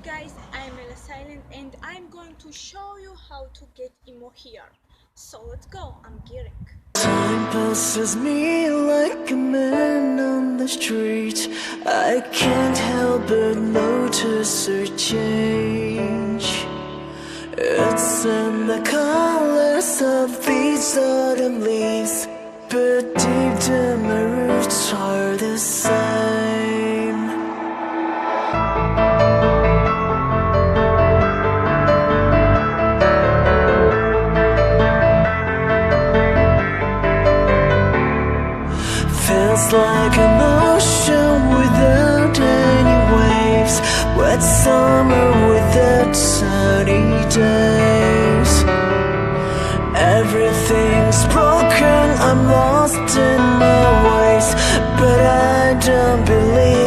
guys, I'm Ella Silent and I'm going to show you how to get emo here. So let's go, I'm gearing. Time passes me like a man on the street. I can't help but notice a change. It's in the colors of these autumn leaves, but deep down my roots are the same. Feels like an ocean without any waves, wet summer without sunny days. Everything's broken, I'm lost in my ways, but I don't believe